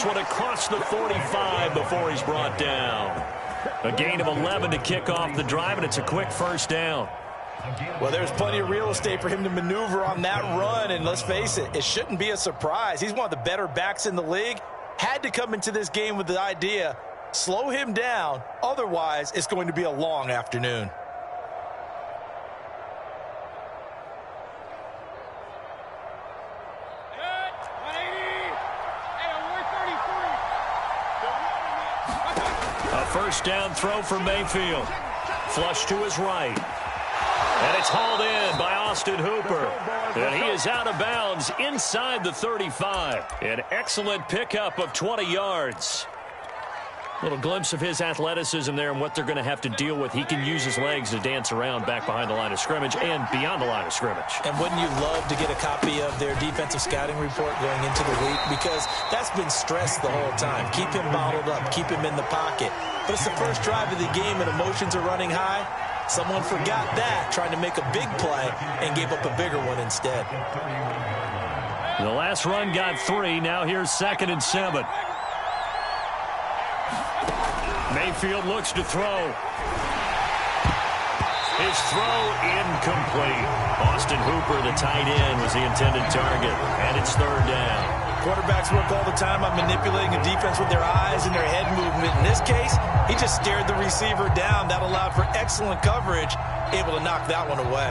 this one across the 45 before he's brought down. A gain of 11 to kick off the drive, and it's a quick first down. Well, there's plenty of real estate for him to maneuver on that run, and let's face it, it shouldn't be a surprise. He's one of the better backs in the league. Had to come into this game with the idea, slow him down, otherwise it's going to be a long afternoon. A first down throw for Mayfield. Flush to his right. And it's hauled in by Austin Hooper. And he is out of bounds inside the 35. An excellent pickup of 20 yards. Little glimpse of his athleticism there and what they're going to have to deal with. He can use his legs to dance around back behind the line of scrimmage and beyond the line of scrimmage. And wouldn't you love to get a copy of their defensive scouting report going into the week? Because that's been stressed the whole time. Keep him bottled up. Keep him in the pocket. But it's the first drive of the game and emotions are running high. Someone forgot that, trying to make a big play, and gave up a bigger one instead. The last run got 3. Now here's 2nd and 7. Mayfield looks to throw. His throw incomplete. Austin Hooper, the tight end, was the intended target. And it's 3rd down. Quarterbacks work all the time on manipulating a defense with their eyes and their head movement. In this case, he just stared the receiver down. That allowed for excellent coverage, able to knock that one away.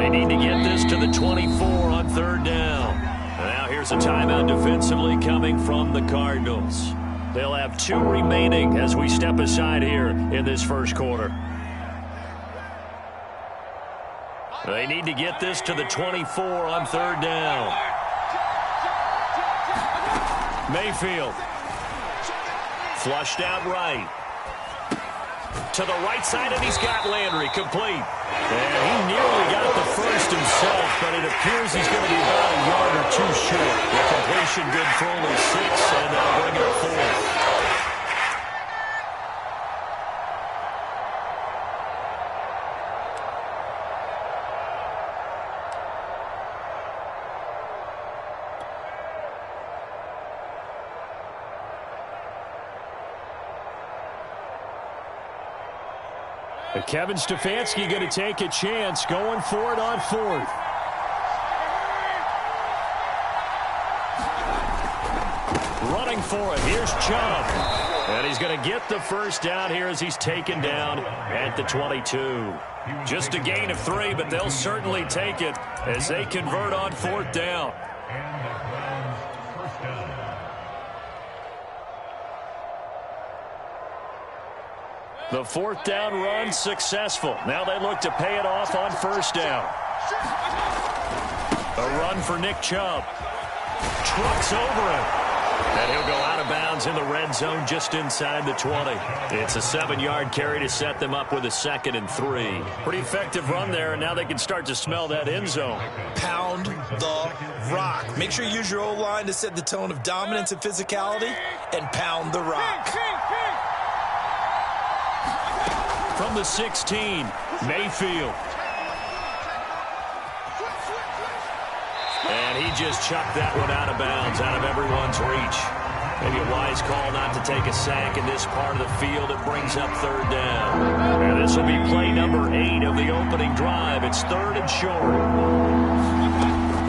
They need to get this to the 24 on 3rd down. Now here's a timeout defensively coming from the Cardinals. They'll have 2 remaining as we step aside here in this first quarter. They need to get this to the 24 on 3rd down. Mayfield. Flushed out right. To the right side, and he's got Landry complete. And he nearly got the first himself, but it appears he's going to be about a yard or 2 short. The completion good for only 6, and they'll bring it 4th. Kevin Stefanski going to take a chance, going for it on 4th. Running for it. Here's Chubb. And he's going to get the first down here as he's taken down at the 22. Just a gain of 3, but they'll certainly take it as they convert on 4th down. The 4th down run successful. Now they look to pay it off on 1st down. A run for Nick Chubb. Trucks over him. And he'll go out of bounds in the red zone just inside the 20. It's a 7-yard carry to set them up with a 2nd and 3. Pretty effective run there, and now they can start to smell that end zone. Pound the rock. Make sure you use your O-line to set the tone of dominance and physicality, and pound the rock. From the 16, Mayfield. And he just chucked that one out of bounds, out of everyone's reach. Maybe a wise call not to take a sack in this part of the field. It brings up 3rd down. And this will be play number 8 of the opening drive. It's 3rd and short.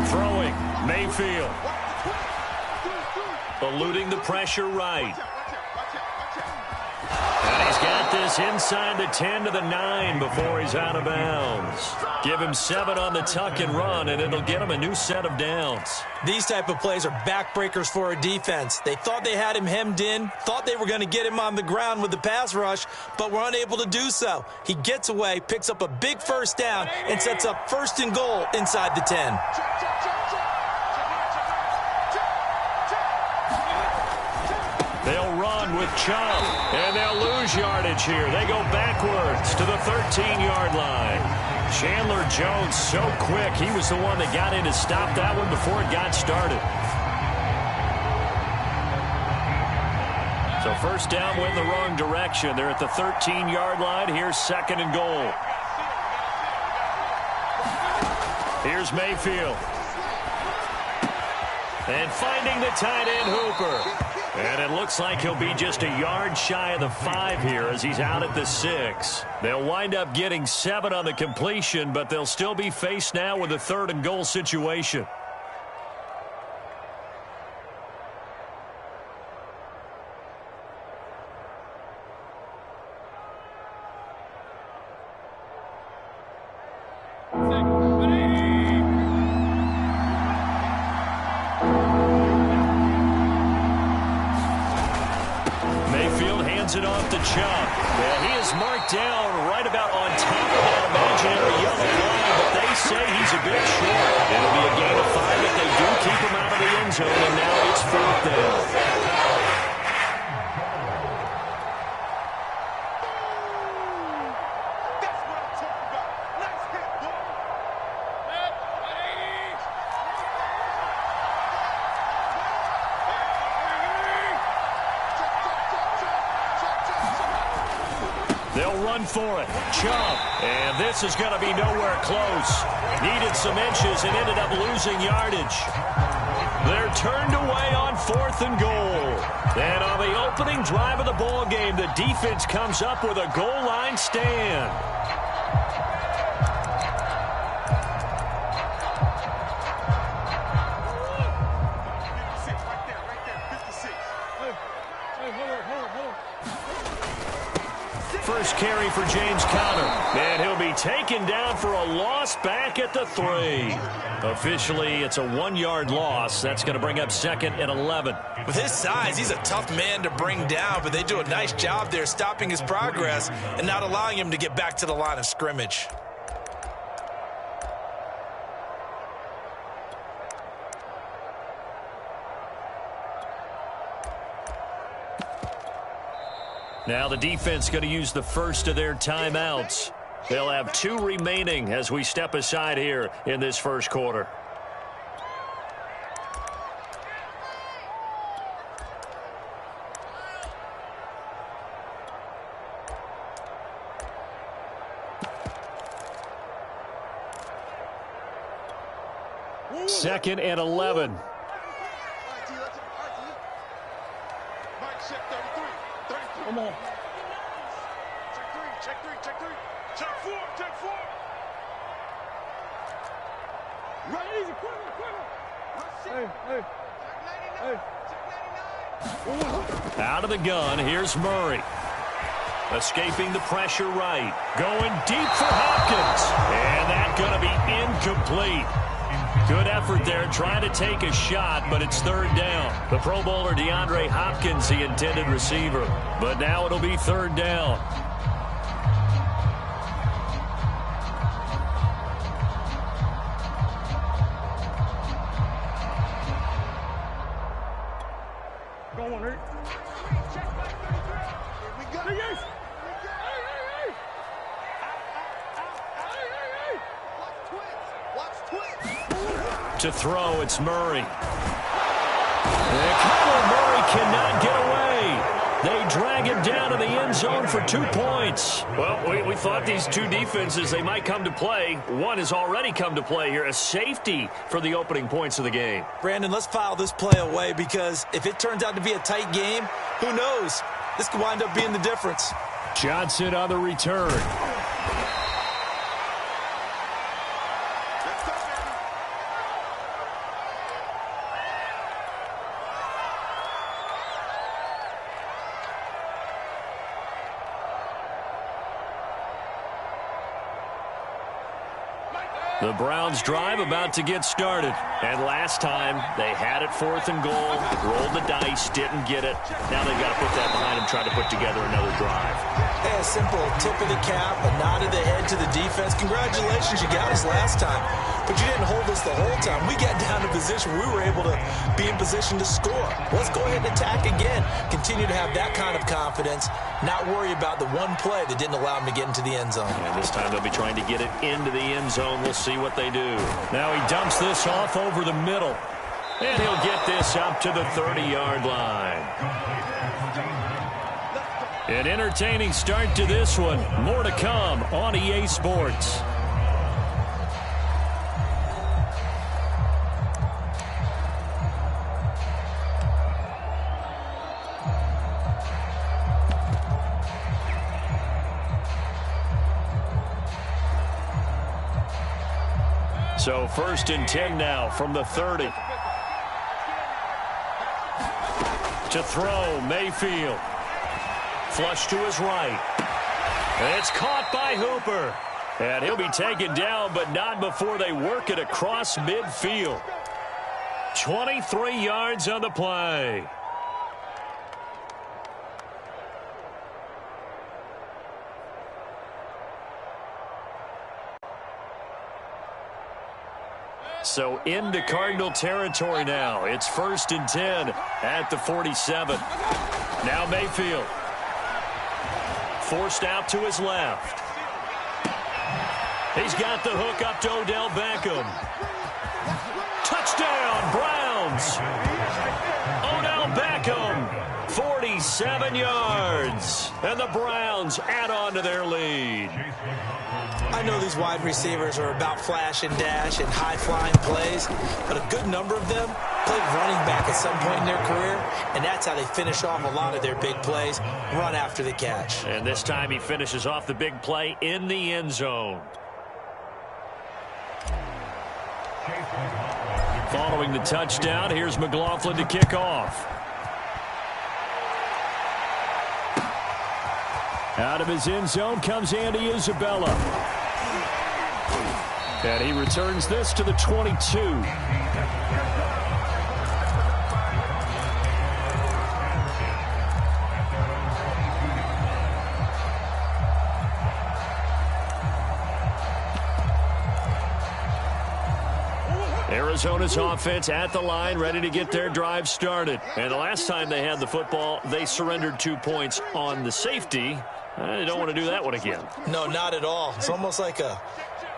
Throwing, Mayfield. Eluding the pressure right. And he's got this inside the 10 to the 9 before he's out of bounds. Give him 7 on the tuck and run, and it'll get him a new set of downs. These type of plays are backbreakers for a defense. They thought they had him hemmed in, thought they were going to get him on the ground with the pass rush, but were unable to do so. He gets away, picks up a big first down, and sets up 1st and goal inside the 10. They'll run with Chubb, and they'll lose yardage here. They go backwards to the 13-yard line. Chandler Jones so quick. He was the one that got in to stop that one before it got started. So 1st down went in the wrong direction. They're at the 13-yard line. Here's 2nd and goal. Here's Mayfield. And finding the tight end, Hooper. And it looks like he'll be just a yard shy of the 5 here as he's out at the 6. They'll wind up getting 7 on the completion, but they'll still be faced now with a 3rd and goal situation. It off to Chubb. Yeah, he is marked down right about on top of that imaginary yellow line, but they say he's a bit short. It'll be a gain of 5 if they do keep him out of the end zone, and now it's 4th down. They'll run for it. Chubb. And this is going to be nowhere close. Needed some inches and ended up losing yardage. They're turned away on 4th and goal. And on the opening drive of the ball game, the defense comes up with a goal line stand. First carry for James Conner. And he'll be taken down for a loss back at the 3. Officially, it's a 1-yard loss. That's going to bring up 2nd and 11. With his size, he's a tough man to bring down, but they do a nice job there stopping his progress and not allowing him to get back to the line of scrimmage. Now the defense going to use the first of their timeouts. They'll have 2 remaining as we step aside here in this first quarter. Second and 11. Come on. Check 3. Check 4. Run easy, quicker. Hey. Out of the gun, here's Murray. Escaping the pressure right. Going deep for Hopkins. And that's going to be incomplete. Good effort there trying to take a shot, but it's 3rd down. The Pro Bowler DeAndre Hopkins, the intended receiver. But now it'll be 3rd down. Go on, Eric. Check back 33. Here we go. Hey. Watch twins. To throw, it's Murray. And Kyler Murray cannot get away. They drag him down to the end zone for 2 points. Well, we thought these 2 defenses, they might come to play. One has already come to play here, a safety for the opening points of the game. Brandon, let's file this play away because if it turns out to be a tight game, who knows? This could wind up being the difference. Johnson on the return. The Browns drive about to get started. And last time, they had it 4th and goal, rolled the dice, didn't get it. Now they've got to put that behind them, try to put together another drive. Hey, a simple tip of the cap, a nod of the head to the defense. Congratulations, you got us last time. But you didn't hold us the whole time. We got down to position. We were able to be in position to score. Let's go ahead and attack again. Continue to have that kind of confidence. Not worry about the one play that didn't allow them to get into the end zone. And this time they'll be trying to get it into the end zone. We'll see what they do. Now he dumps this off over the middle. And he'll get this up to the 30-yard line. An entertaining start to this one. More to come on EA Sports. So 1st and 10 now from the 30. To throw, Mayfield. Flush to his right. And it's caught by Hooper. And he'll be taken down, but not before they work it across midfield. 23 yards on the play. So into Cardinal territory now. It's 1st and 10 at the 47. Now Mayfield. Forced out to his left. He's got the hook up to Odell Beckham. Touchdown, Browns. Odell Beckham, 47 yards. And the Browns add on to their lead. I know these wide receivers are about flash and dash and high-flying plays, but a good number of them played running back at some point in their career, and that's how they finish off a lot of their big plays, run after the catch. And this time he finishes off the big play in the end zone. Following the touchdown, here's McLaughlin to kick off. Out of his end zone comes Andy Isabella. And he returns this to the 22. Arizona's offense at the line, ready to get their drive started. And the last time they had the football, they surrendered 2 points on the safety. They don't want to do that one again. No, not at all. It's almost like a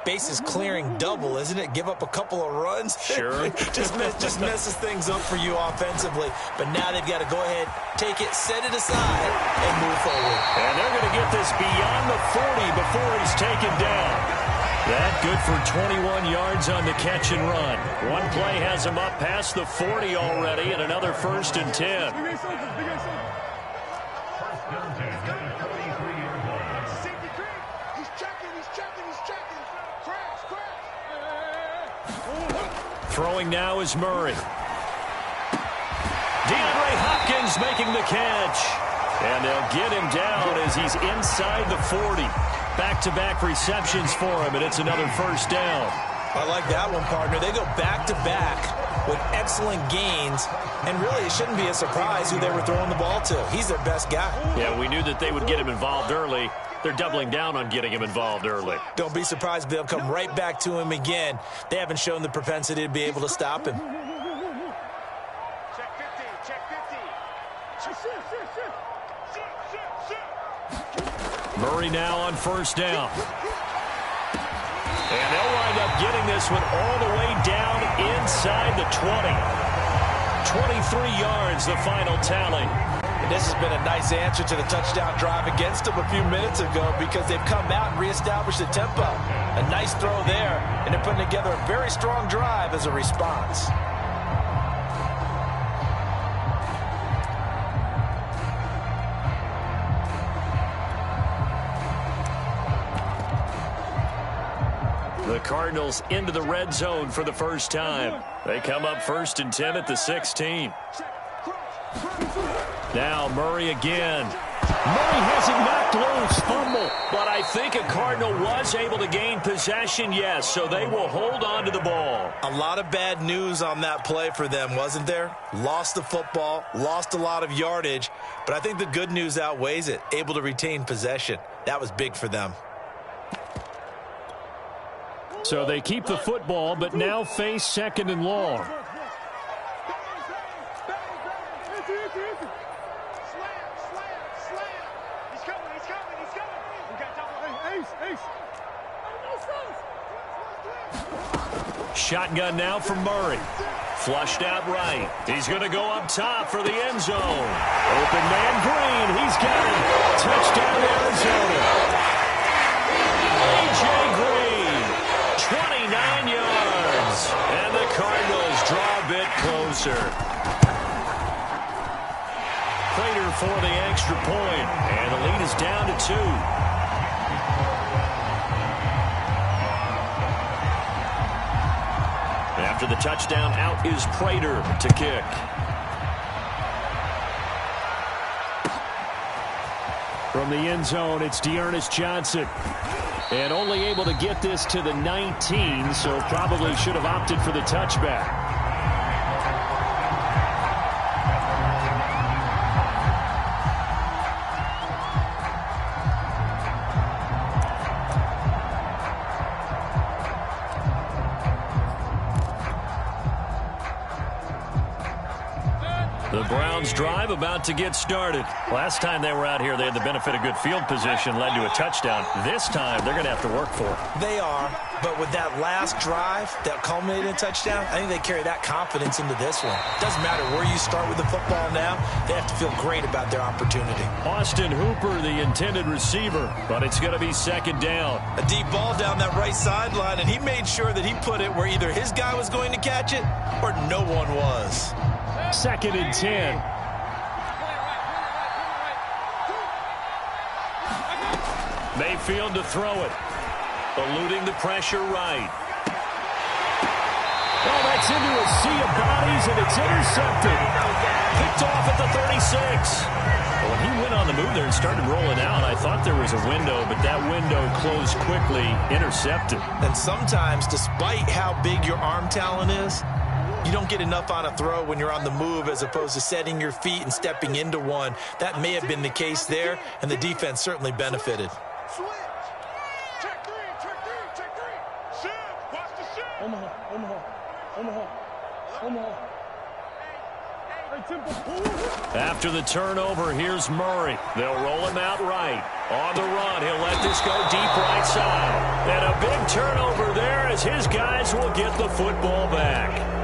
bases clearing double, isn't it? Give up a couple of runs. Sure. just messes things up for you offensively. But now they've got to go ahead, take it, set it aside, and move forward. And they're going to get this beyond the 40 before he's taken down. That good for 21 yards on the catch and run. One play has him up past the 40 already, and another 1st and 10. Throwing now is Murray. DeAndre Hopkins making the catch. And they'll get him down as he's inside the 40. Back-to-back receptions for him, and it's another 1st down. I like that one, partner. They go back-to-back with excellent gains, and really it shouldn't be a surprise who they were throwing the ball to. He's their best guy. Yeah, we knew that they would get him involved early. They're doubling down on getting him involved early. Don't be surprised if they'll come right back to him again. They haven't shown the propensity to be able to stop him. Check 50, check 50. Murray now on 1st down. And they'll wind up getting this one all the way down inside the 20. 23 yards, the final tally. And this has been a nice answer to the touchdown drive against them a few minutes ago because they've come out and reestablished the tempo. A nice throw there, and they're putting together a very strong drive as a response. The Cardinals into the red zone for the first time. They come up 1st and 10 at the 16. Now Murray again. Murray has it knocked loose, fumble. But I think a Cardinal was able to gain possession, yes, so they will hold on to the ball. A lot of bad news on that play for them, wasn't there? Lost the football, lost a lot of yardage, but I think the good news outweighs it. Able to retain possession. That was big for them. So they keep the football, but now face 2nd and long. Shotgun now from Murray. Flushed out right. He's going to go up top for the end zone. Open man Green. He's got it. Touchdown Arizona. A.J. Green. 29 yards. And the Cardinals draw a bit closer. Prater for the extra point. And the lead is down to 2. After the touchdown, out is Prater to kick. From the end zone, it's Dearness Johnson. And only able to get this to the 19, so probably should have opted for the touchback. The Browns drive about to get started. Last time they were out here, they had the benefit of good field position, led to a touchdown. This time, they're going to have to work for it. They are, but with that last drive that culminated in a touchdown, I think they carry that confidence into this one. Doesn't matter where you start with the football now, they have to feel great about their opportunity. Austin Hooper, the intended receiver, but it's going to be second down. A deep ball down that right sideline, and he made sure that he put it where either his guy was going to catch it or no one was. Second and 10. Mayfield to throw it. Eluding the pressure right. Oh, that's into a sea of bodies, and it's intercepted. Picked off at the 36. Well, when he went on the move there and started rolling out, I thought there was a window, but that window closed quickly, intercepted. And sometimes, despite how big your arm talent is, you don't get enough on a throw when you're on the move as opposed to setting your feet and stepping into one. That may have been the case there, and the defense certainly benefited. Switch. Check three. Shift. Watch the shift. Omaha. Hey, Temple. After the turnover, here's Murray. They'll roll him out right. On the run, he'll let this go deep right side. And a big turnover there as his guys will get the football back.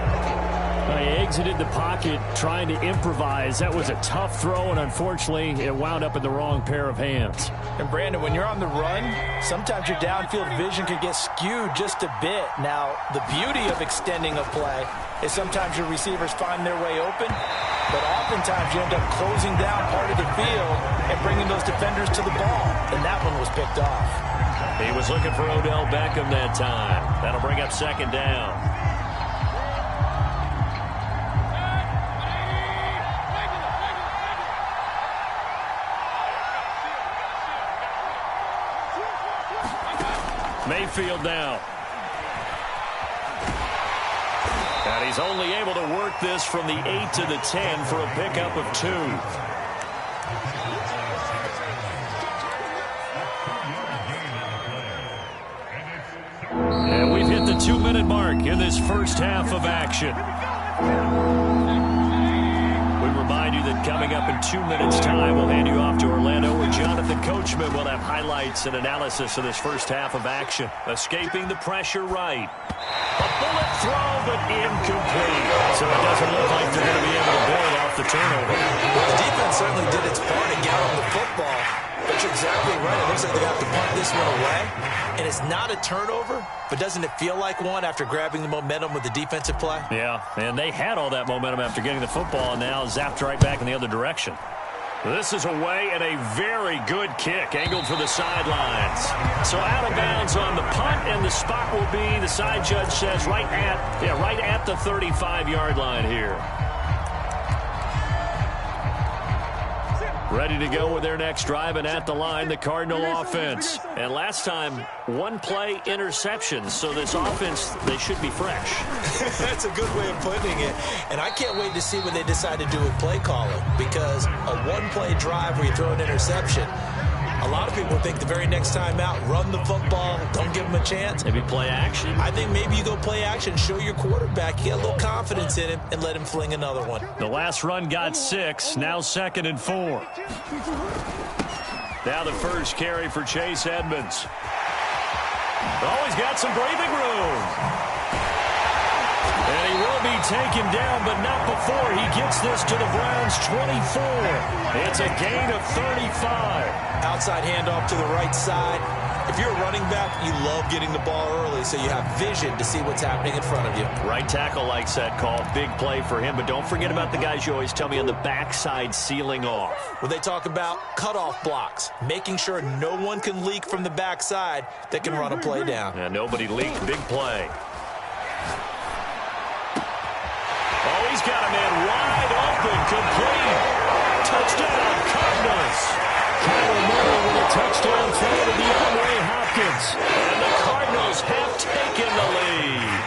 He exited the pocket trying to improvise. That was a tough throw, and unfortunately, it wound up in the wrong pair of hands. And, Brandon, when you're on the run, sometimes your downfield vision can get skewed just a bit. Now, the beauty of extending a play is sometimes your receivers find their way open, but oftentimes you end up closing down part of the field and bringing those defenders to the ball. And that one was picked off. He was looking for Odell Beckham that time. That'll bring up second down. Mayfield now. And he's only able to work this from the 8 to the 10 for a pickup of 2. And we've hit the 2-minute mark in this first half of action. Remind you that coming up in 2 minutes' time, we'll hand you off to Orlando, where Jonathan Coachman will have highlights and analysis of this first half of action. Escaping the pressure right. A bullet throw, but incomplete. So it doesn't look like they're going to be able to build off the turnover. Well, the defense certainly did its part to get on the football. But you're exactly right. It looks like they have to punt this one away. And it's not a turnover, but doesn't it feel like one after grabbing the momentum with the defensive play? Yeah, and they had all that momentum after getting the football and now zapped right back in the other direction. This is away and a very good kick, angled for the sidelines. So out of bounds on the punt, and the spot will be, the side judge says, right at the 35-yard line here. Ready to go with their next drive, and at the line, the Cardinal offense. And last time, one-play interceptions, so this offense, they should be fresh. That's a good way of putting it. And I can't wait to see what they decide to do with play calling, because a one-play drive where you throw an interception, a lot of people think the very next time out, run the football, don't give them a chance. Maybe play action. I think maybe you go play action, show your quarterback, you get a little confidence in him, and let him fling another one. The last run got 6, now 2nd and 4. Now the first carry for Chase Edmonds. Oh, he's got some breathing room. And he will be taken down, but not before he gets this to the Browns' 24. It's a gain of 35. Outside handoff to the right side. If you're a running back, you love getting the ball early so you have vision to see what's happening in front of you. Right tackle likes that call. Big play for him, but don't forget about the guys you always tell me on the backside sealing off. Well, they talk about cutoff blocks, making sure no one can leak from the backside that can run a play down. Yeah, nobody leaked. Big play. He's got a man wide open, complete. Touchdown, Cardinals. Kyler Murray with a touchdown throw to DeAndre Hopkins. And the Cardinals have taken the lead.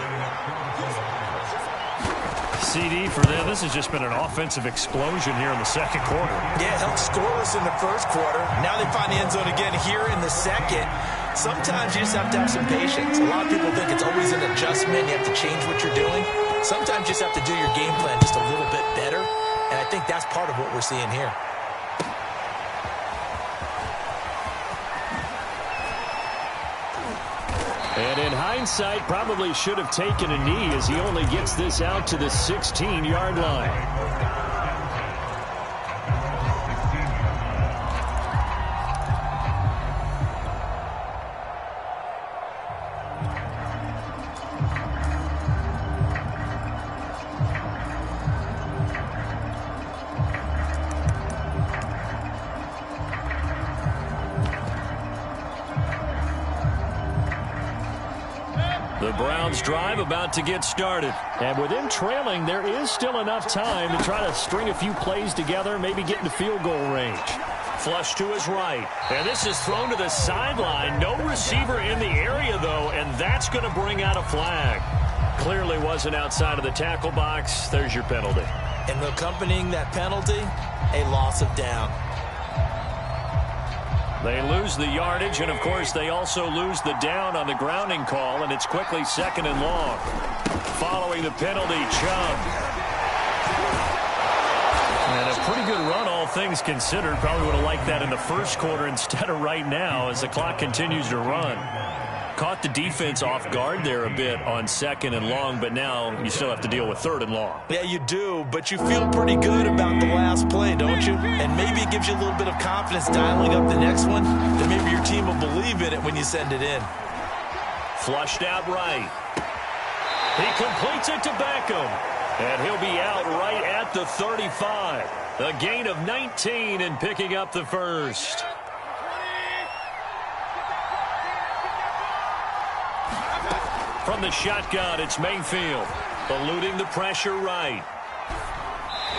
CD for them. This has just been an offensive explosion here in the second quarter. Yeah, held scoreless in the first quarter. Now they find the end zone again here in the second. Sometimes you just have to have some patience. A lot of people think it's always an adjustment. You have to change what you're doing. Sometimes you just have to do your game plan just a little bit better. And I think that's part of what we're seeing here. And in hindsight, probably should have taken a knee as he only gets this out to the 16-yard line. The Browns drive about to get started. And with them trailing, there is still enough time to try to string a few plays together, maybe get into field goal range. Flush to his right. And this is thrown to the sideline. No receiver in the area, though, and that's going to bring out a flag. Clearly wasn't outside of the tackle box. There's your penalty. And accompanying that penalty, a loss of down. They lose the yardage, and, of course, they also lose the down on the grounding call, and it's quickly 2nd and long. Following the penalty, Chubb. And a pretty good run, all things considered. Probably would have liked that in the first quarter instead of right now as the clock continues to run. Caught the defense off guard there a bit on 2nd and long, but now you still have to deal with 3rd and long. Yeah, you do, but you feel pretty good about the last play, don't you? And maybe it gives you a little bit of confidence dialing up the next one, that maybe your team will believe in it when you send it in. Flushed out right. He completes it to Beckham, and he'll be out right at the 35. A gain of 19 and picking up the first. From the shotgun, it's Mayfield, eluding the pressure right.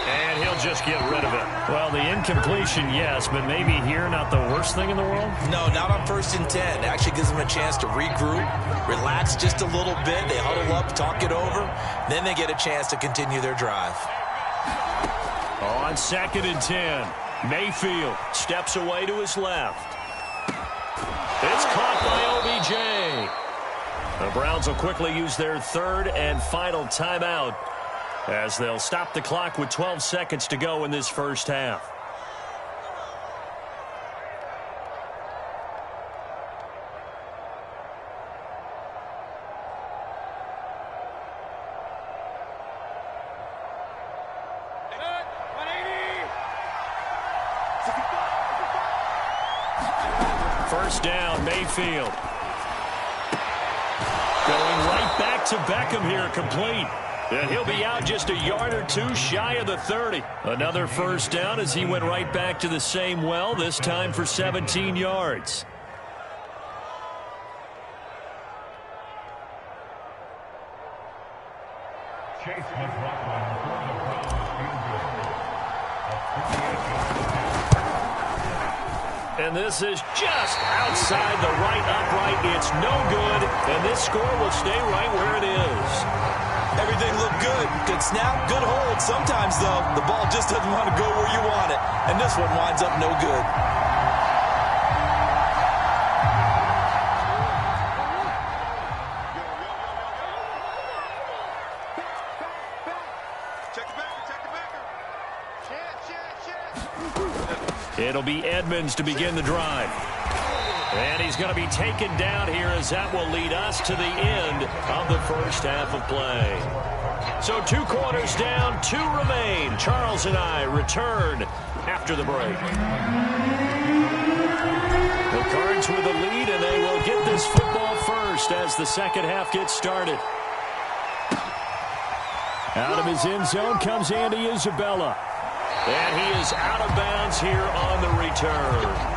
And he'll just get rid of it. Well, the incompletion, yes, but maybe here not the worst thing in the world? No, not on 1st and 10. It actually gives them a chance to regroup, relax just a little bit. They huddle up, talk it over. Then they get a chance to continue their drive. On 2nd and 10, Mayfield steps away to his left. It's caught by OBJ. The Browns will quickly use their 3rd and final timeout as they'll stop the clock with 12 seconds to go in this first half. First down, Mayfield. Going right back to Beckham here, complete. And he'll be out just a yard or two shy of the 30. Another first down as he went right back to the same well, this time for 17 yards. And this is just outside the right upright. It's no good, and this score will stay right where it is. Everything looked good. Good snap, good hold. Sometimes, though, the ball just doesn't want to go where you want it. And this one winds up no good. It'll be Edmonds to begin the drive. And he's going to be taken down here as that will lead us to the end of the first half of play. So 2 quarters down, 2 remain. Charles and I return after the break. The Cards with the lead, and they will get this football first as the second half gets started. Out of his end zone comes Andy Isabella. And he is out of bounds here on the return.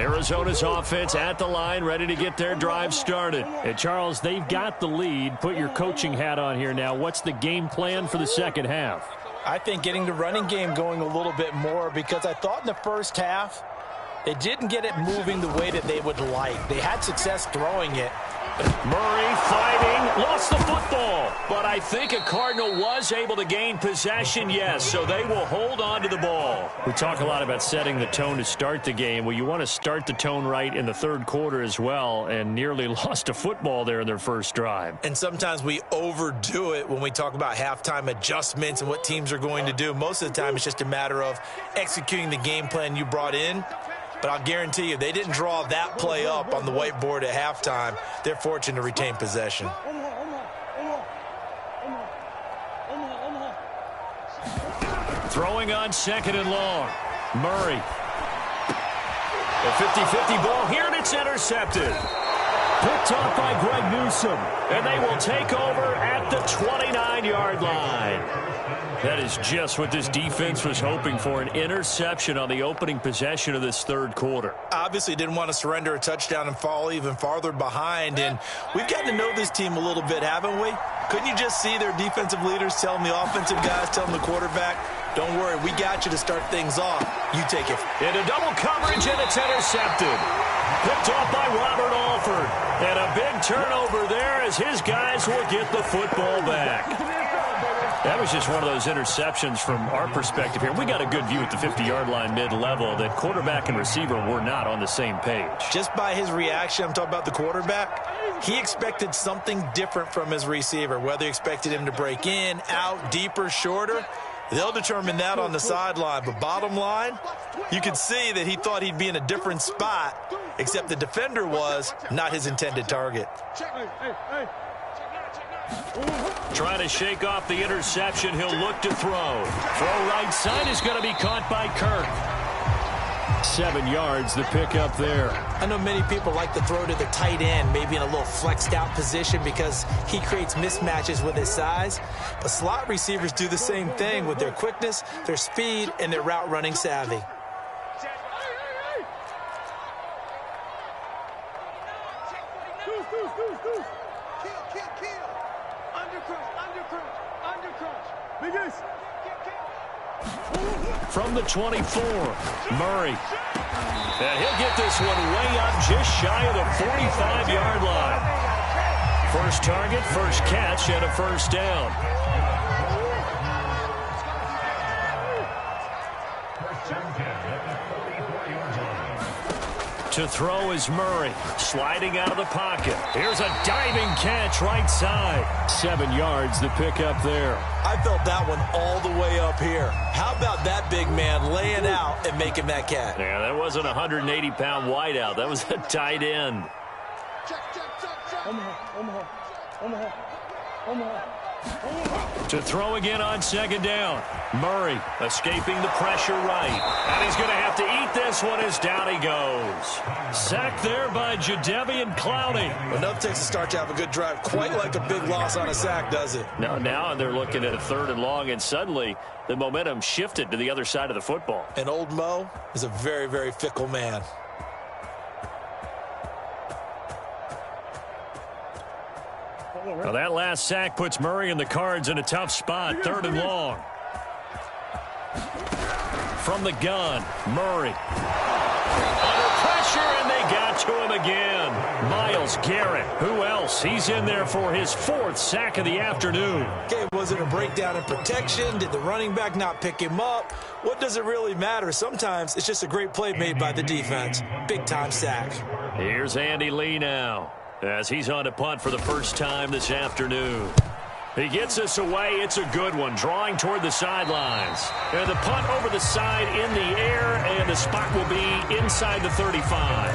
Arizona's offense at the line, ready to get their drive started. And Charles, they've got the lead. Put your coaching hat on here now. What's the game plan for the second half? I think getting the running game going a little bit more, because I thought in the first half they didn't get it moving the way that they would like. They had success throwing it. Murray fighting, lost the football. But I think a Cardinal was able to gain possession, yes, so they will hold on to the ball. We talk a lot about setting the tone to start the game. Well, you want to start the tone right in the third quarter as well, and nearly lost a football there in their first drive. And sometimes we overdo it when we talk about halftime adjustments and what teams are going to do. Most of the time it's just a matter of executing the game plan you brought in. But I'll guarantee you, they didn't draw that play up on the whiteboard at halftime. They're fortunate to retain possession. Throwing on second and long. Murray. A 50-50 ball here, and it's intercepted. Picked off by Greg Newsome. And they will take over at the 29-yard line. That is just what this defense was hoping for, an interception on the opening possession of this third quarter. Obviously didn't want to surrender a touchdown and fall even farther behind, and we've gotten to know this team a little bit, haven't we? Couldn't you just see their defensive leaders telling the offensive guys, telling the quarterback, don't worry, we got you to start things off. You take it. Into double coverage, and it's intercepted. Picked off by Robert Alford. And a big turnover there as his guys will get the football back. That was just one of those interceptions from our perspective here. We got a good view at the 50-yard line mid-level that quarterback and receiver were not on the same page. Just by his reaction, I'm talking about the quarterback, he expected something different from his receiver, whether he expected him to break in, out, deeper, shorter. They'll determine that on the sideline. But bottom line, you can see that he thought he'd be in a different spot, except the defender was not his intended target. Trying to shake off the interception. He'll look to throw. Throw right side is going to be caught by Kirk. 7 yards, the pickup there. I know many people like to throw to the tight end, maybe in a little flexed out position because he creates mismatches with his size. But slot receivers do the same thing with their quickness, their speed, and their route running savvy. From the 24, Murray. And he'll get this one way up just shy of the 45-yard line. First target, first catch, and a first down. To throw is Murray, sliding out of the pocket. Here's a diving catch right side. 7 yards, the pickup there. I felt that one all the way up here. How about that big man laying out and making that catch? Yeah, that wasn't a 180-pound wideout. That was a tight end. To throw again on second down. Murray escaping the pressure right. And he's going to have to eat this one as down he goes. Sacked there by Jadeveon Clowney. Enough takes to start to have a good drive. Quite like a big loss on a sack, does it? Now they're looking at a third and long, and suddenly the momentum shifted to the other side of the football. And old Mo is a very, very fickle man. Well, that last sack puts Murray and the Cards in a tough spot. Third and long. From the gun, Murray. Under pressure, and they got to him again. Myles Garrett. Who else? He's in there for his fourth sack of the afternoon. Okay, was it a breakdown in protection? Did the running back not pick him up? What does it really matter? Sometimes it's just a great play made by the defense. Big-time sack. Here's Andy Lee now, as he's on to punt for the first time this afternoon. He gets us away. It's a good one, drawing toward the sidelines. And the punt over the side in the air, and the spot will be inside the 35.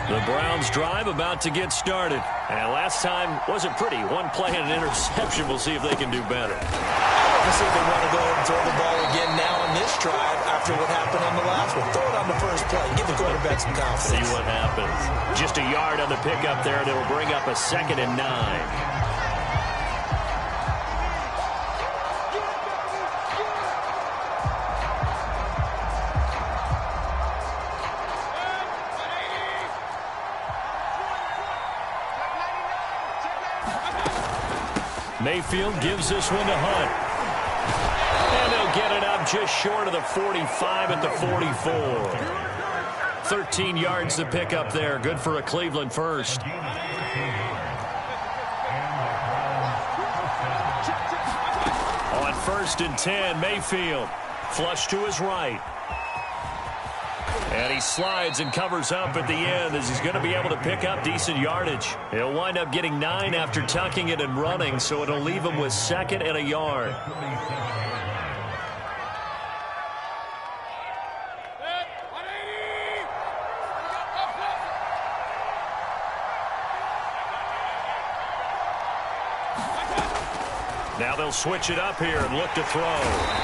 The Browns drive about to get started. And last time wasn't pretty. One play and an interception. We'll see if they can do better. I see if they want to go ahead and throw the ball again now on this drive after what happened on the last one. Throw it on the first play. Give the quarterback some confidence. See what happens. Just a yard on the pickup there. That'll bring up a 2nd and 9. Mayfield gives this one to Hunt. And they'll get it up just short of the 45 at the 44. 13 yards to pick up there. Good for a Cleveland first. On 1st and 10, Mayfield. Flush to his right. And he slides and covers up at the end as he's going to be able to pick up decent yardage. He'll wind up getting 9 after tucking it and running, so it'll leave him with 2nd and a yard. Now they'll switch it up here and look to throw.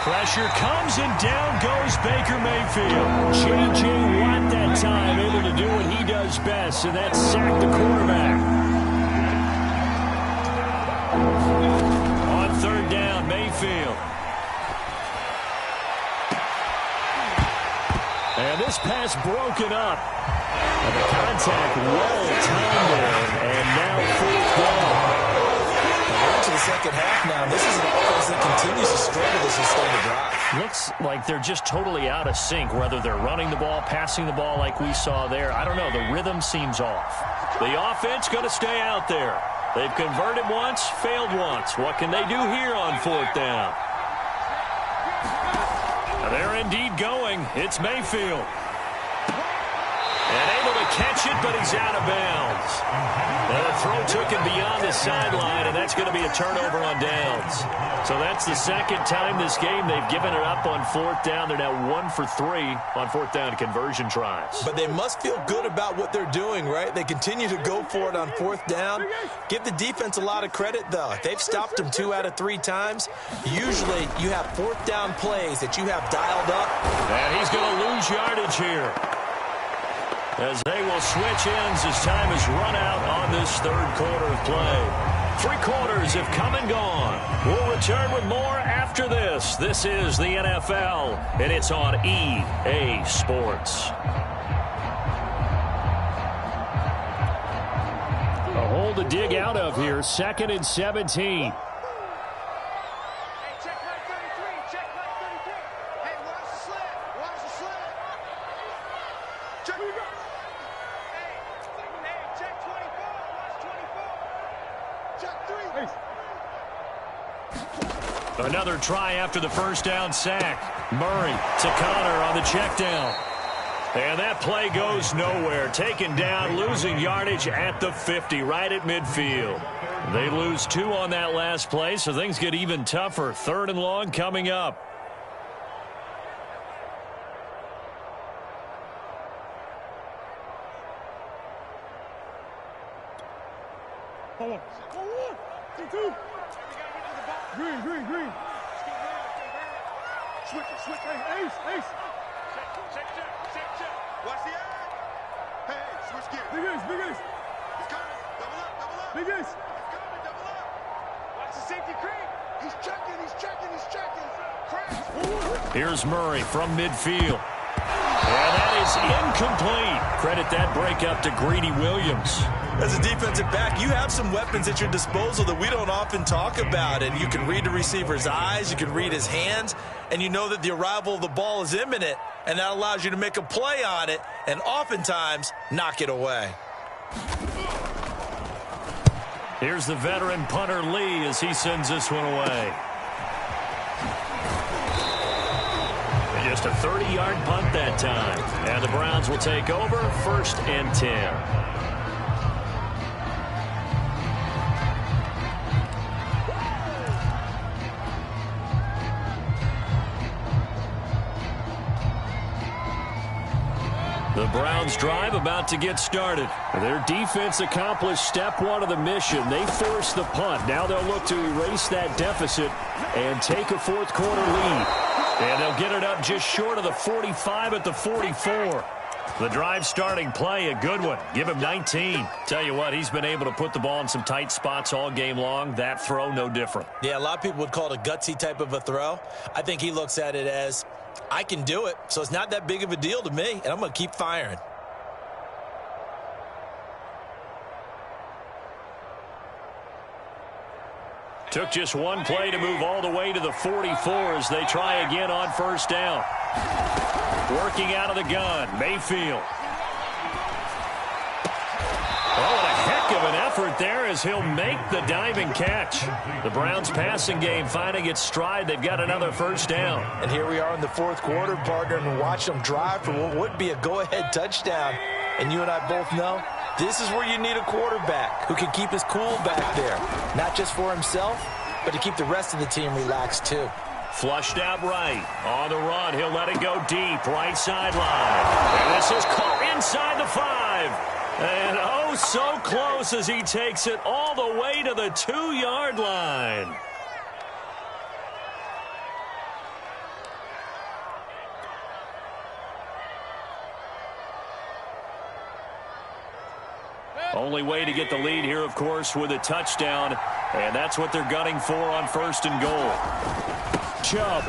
Pressure comes and down goes Baker Mayfield. J.J. Watt that time able to do what he does best, and that's sack the quarterback. On 3rd down, Mayfield. And this pass broken up. And the contact well timed there, and now 4th down. To the second half now. This is an offense that continues to struggle to sustain the drive. Looks like they're just totally out of sync, whether they're running the ball, passing the ball like we saw there. I don't know. The rhythm seems off. The offense going to stay out there. They've converted once, failed once. What can they do here on 4th down? They're indeed going. It's Mayfield. And able to catch it, but he's out of bounds. And the throw took him beyond the sideline, and that's going to be a turnover on downs. So that's the 2nd time this game they've given it up on 4th down. They're now 1 for 3 on 4th down conversion tries. But they must feel good about what they're doing, right? They continue to go for it on 4th down. Give the defense a lot of credit, though. They've stopped them 2 out of 3 times. Usually you have 4th down plays that you have dialed up. And he's going to lose yardage here, as they will switch ends as time is run out on this 3rd quarter of play. 3 quarters have come and gone. We'll return with more after this. This is the NFL, and it's on EA Sports. A hole to dig out of here. 2nd and 17. Another try after the 1st down sack. Murray to Connor on the check down. And that play goes nowhere. Taken down, losing yardage at the 50, right at midfield. They lose 2 on that last play, so things get even tougher. 3rd and long coming up. Go on. 2. Green. Switch. Hey, Ace. Check. Watch the eye. Hey, switch gear. Big Ace. He's coming. Double up. Big Ace. He's coming. Double up. Watch the safety creep. He's checking. Crash. Here's Murray from midfield. And that is incomplete. Credit that breakup to Greedy Williams. As a defensive back, you have some weapons at your disposal that we don't often talk about. And you can read the receiver's eyes, you can read his hands, and you know that the arrival of the ball is imminent, and that allows you to make a play on it and oftentimes knock it away. Here's the veteran punter Lee as he sends this one away. Just a 30-yard punt that time. And the Browns will take over 1st and 10. The Browns drive about to get started. Their defense accomplished step 1 of the mission. They forced the punt. Now they'll look to erase that deficit and take a 4th quarter lead. And they'll get it up just short of the 45 at the 44. The drive starting play, a good one. Give him 19. Tell you what, he's been able to put the ball in some tight spots all game long. That throw, no different. Yeah, a lot of people would call it a gutsy type of a throw. I think he looks at it as, I can do it, so it's not that big of a deal to me, and I'm going to keep firing. Took just one play to move all the way to the 44 as they try again on first down. Working out of the gun, Mayfield. Oh, and a heck of an effort there as he'll make the diving catch. The Browns passing game finding its stride. They've got another first down. And here we are in the fourth quarter, partner, and watch them drive for what would be a go-ahead touchdown. And you and I both know this is where you need a quarterback who can keep his cool back there. Not just for himself, but to keep the rest of the team relaxed too. Flushed out right. On the run, he'll let it go deep. Right sideline. And this is caught inside the 5. And oh, so close as he takes it all the way to the 2-yard line. Only way to get the lead here, of course, with a touchdown. And that's what they're gunning for on first and goal. Chubb.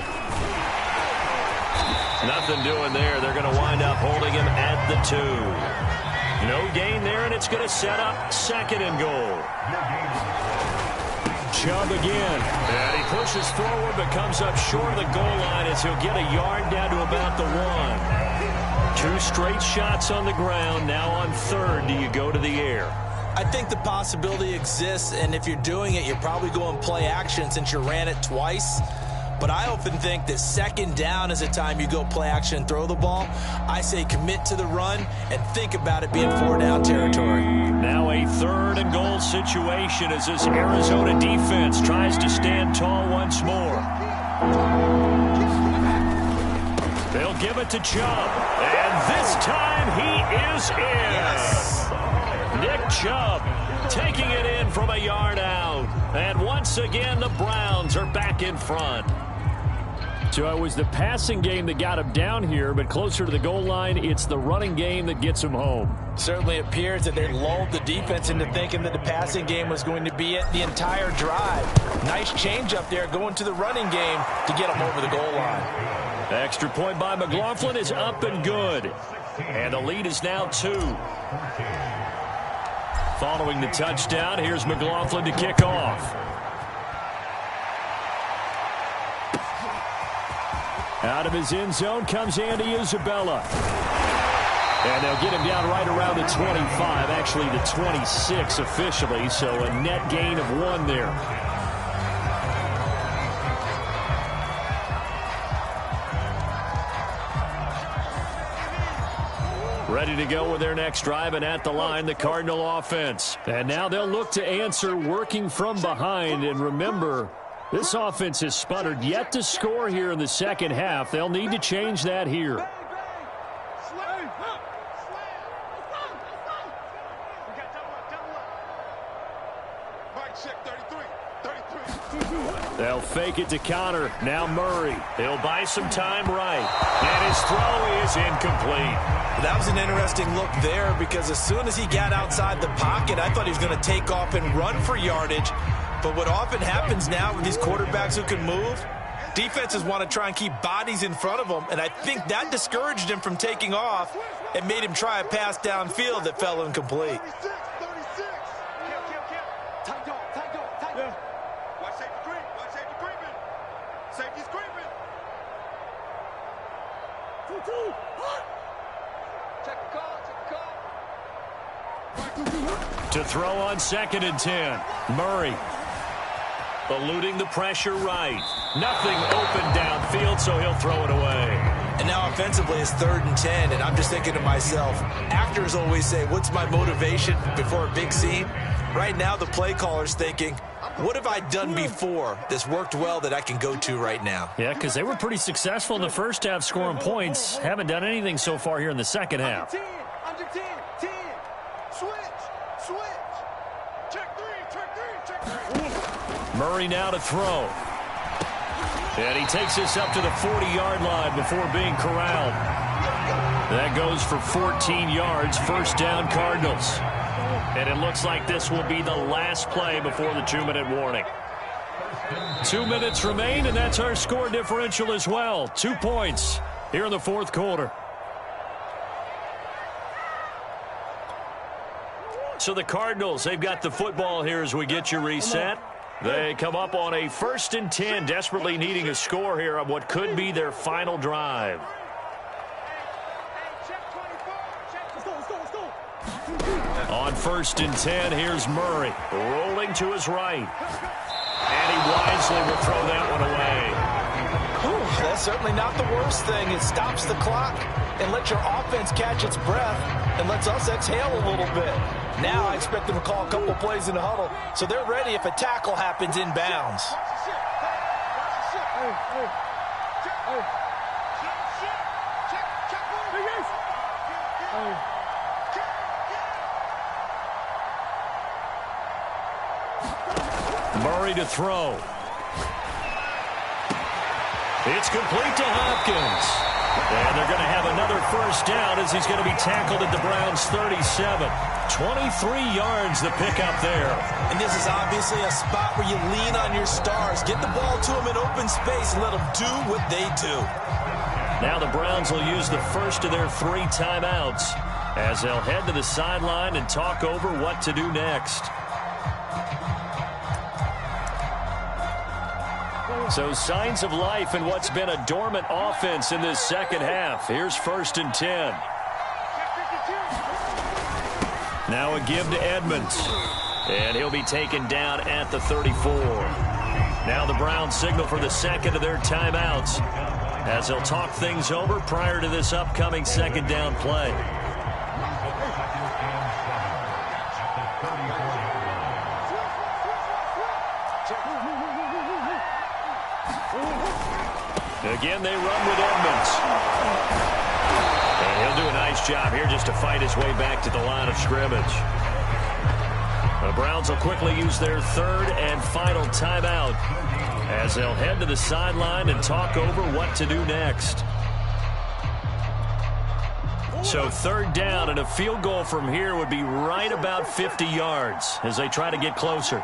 Nothing doing there. They're going to wind up holding him at the 2. No gain there, and it's going to set up second and goal. Chubb again. And he pushes forward but comes up short of the goal line as he'll get a yard down to about the 1. 2 straight shots on the ground. Now on third, do you go to the air? I think the possibility exists, and if you're doing it, you're probably going play action since you ran it twice. But I often think that second down is a time you go play action and throw the ball. I say commit to the run and think about it being 4-down territory. Now a third and goal situation as this Arizona defense tries to stand tall once more. They'll give it to Chubb. And this time he is in. Yes. Nick Chubb taking it in from a yard out. And once again, the Browns are back in front. So it was the passing game that got him down here, but closer to the goal line, it's the running game that gets him home. Certainly appears that they lulled the defense into thinking that the passing game was going to be it the entire drive. Nice change up there going to the running game to get him over the goal line. Extra point by McLaughlin is up and good. And the lead is now 2. Following the touchdown, here's McLaughlin to kick off. Out of his end zone comes Andy Isabella. And they'll get him down right around the 25, actually the 26 officially, so a net gain of 1 there. Ready to go with their next drive, and at the line, the Cardinal offense. And now they'll look to answer working from behind. And remember, this offense has sputtered yet to score here in the second half. They'll need to change that here. They'll fake it to Connor. Now Murray. He'll buy some time right. And his throw is incomplete. That was an interesting look there because as soon as he got outside the pocket, I thought he was going to take off and run for yardage. But what often happens now with these quarterbacks who can move, defenses want to try and keep bodies in front of them, and I think that discouraged him from taking off and made him try a pass downfield that fell incomplete. To throw on 2nd and 10. Murray. Eluding the pressure right. Nothing open downfield, so he'll throw it away. And now offensively it's 3rd and 10, and I'm just thinking to myself, actors always say, what's my motivation before a big scene? Right now the play caller's thinking, what have I done before that's worked well that I can go to right now? Yeah, because they were pretty successful in the first half scoring points. Haven't done anything so far here in the second half. Under 10, 10. Switch. Check 3. Murray now to throw. And he takes this up to the 40-yard line before being corralled. That goes for 14 yards, first down Cardinals. And it looks like this will be the last play before the 2-minute warning. 2 minutes remain, and that's our score differential as well. 2 points here in the fourth quarter. So the Cardinals, they've got the football here as we get you reset. They come up on a 1st and 10, desperately needing a score here on what could be their final drive. On 1st and 10, here's Murray, rolling to his right. And he wisely will throw that one away. Whew, that's certainly not the worst thing. It stops the clock and lets your offense catch its breath and lets us exhale a little bit. Now I expect them to call a couple plays in the huddle, so they're ready if a tackle happens inbounds. Murray to throw. It's complete to Hopkins. And they're going to have another 1st down as he's going to be tackled at the Browns' 37. 23 yards the pickup there. And this is obviously a spot where you lean on your stars. Get the ball to them in open space and let them do what they do. Now the Browns will use the first of their 3 timeouts as they'll head to the sideline and talk over what to do next. So signs of life in what's been a dormant offense in this second half. Here's 1st and 10. Now a give to Edmonds. And he'll be taken down at the 34. Now the Browns signal for the second of their timeouts as they'll talk things over prior to this upcoming 2nd down play. Again, they run with Edmonds. And he'll do a nice job here just to fight his way back to the line of scrimmage. The Browns will quickly use their 3rd and final timeout as they'll head to the sideline and talk over what to do next. So 3rd down, and a field goal from here would be right about 50 yards as they try to get closer.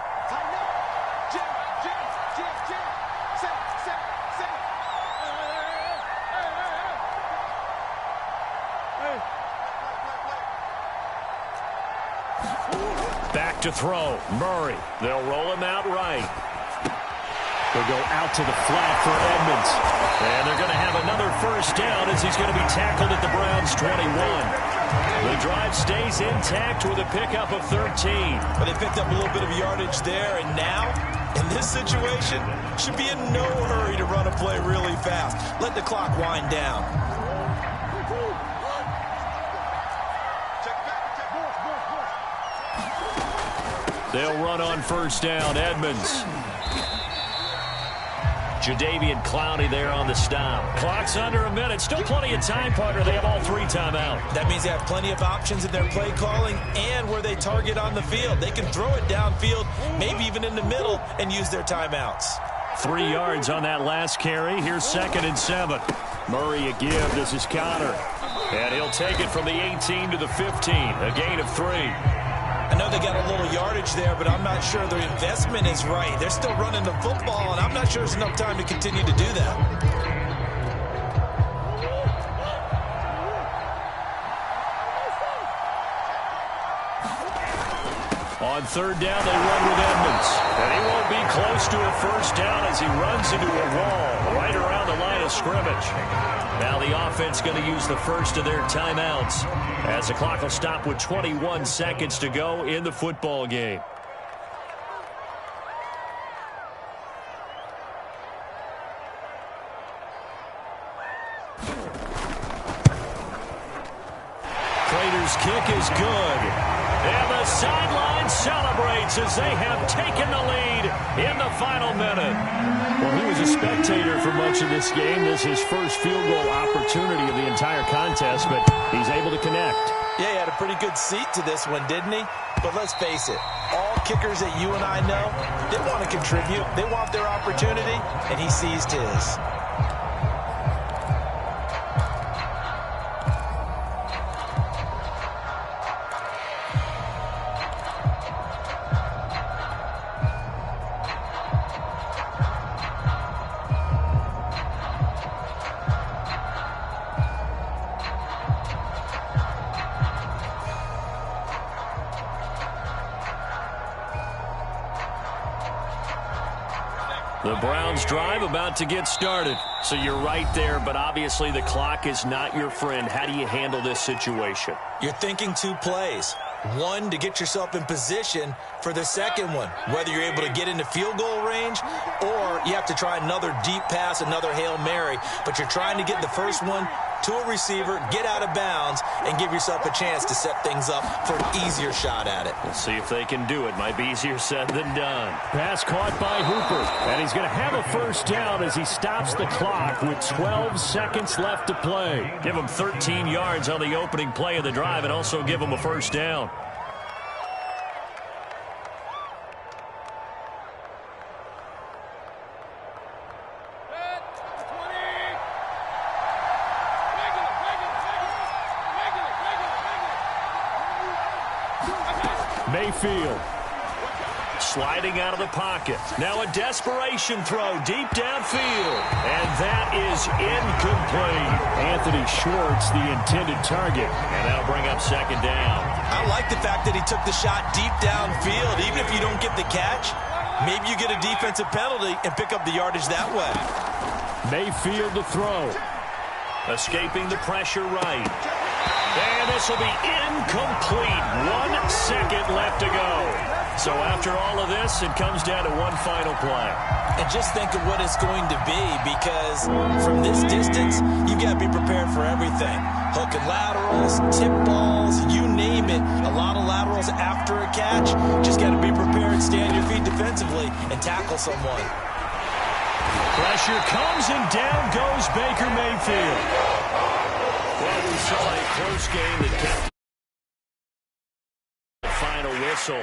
Back to throw. Murray. They'll roll him out right. They'll go out to the flat for Edmonds. And they're going to have another 1st down as he's going to be tackled at the Browns' 21. The drive stays intact with a pickup of 13. But they picked up a little bit of yardage there, and now, in this situation, should be in no hurry to run a play really fast. Let the clock wind down. They'll run on 1st down. Edmonds. Jadeveon Clowney there on the stop. Clock's under a minute. Still plenty of time, partner. They have all 3 timeout. That means they have plenty of options in their play calling and where they target on the field. They can throw it downfield, maybe even in the middle, and use their timeouts. 3 yards on that last carry. Here's 2nd and 7. Murray a give. This is Connor. And he'll take it from the 18 to the 15. A gain of 3. I know they got a little yardage there, but I'm not sure their investment is right. They're still running the football, and I'm not sure there's enough time to continue to do that. On 3rd down, they run with Edmonds. And he won't be close to a 1st down as he runs into a wall right around the line of scrimmage. Now the offense going to use the first of their timeouts as the clock will stop with 21 seconds to go in the football game. Prater's kick is good. And the sideline celebrates as they have taken the lead in the final minute. Well, he was a spectator for much of this game. This is his first field goal opportunity of the entire contest, but he's able to connect. Yeah, he had a pretty good seat to this one, didn't he? But let's face it, all kickers that you and I know, they want to contribute. They want their opportunity, and he seized his. The Browns drive about to get started. So you're right there, but obviously the clock is not your friend. How do you handle this situation? You're thinking 2 plays. One, to get yourself in position for the second one, whether you're able to get into field goal range or you have to try another deep pass, another Hail Mary. But you're trying to get the first one to a receiver, get out of bounds, and give yourself a chance to set things up for an easier shot at it. We'll see if they can do it. Might be easier said than done. Pass caught by Hooper, and he's going to have a first down as he stops the clock with 12 seconds left to play. Give him 13 yards on the opening play of the drive and also give him a first down. Mayfield. Sliding out of the pocket. Now a desperation throw deep downfield. And that is incomplete. Anthony Schwartz, the intended target. And that'll bring up second down. I like the fact that he took the shot deep downfield. Even if you don't get the catch, maybe you get a defensive penalty and pick up the yardage that way. Mayfield to throw. Escaping the pressure right. And this will be incomplete. 1 second left to go. So after all of this, it comes down to one final play. And just think of what it's going to be, because from this distance, you've got to be prepared for everything. Hook and laterals, tip balls, you name it. A lot of laterals after a catch. Just got to be prepared, stand your feet defensively, and tackle someone. Pressure comes, and down goes Baker Mayfield. Well, we saw a close game that kept the final whistle.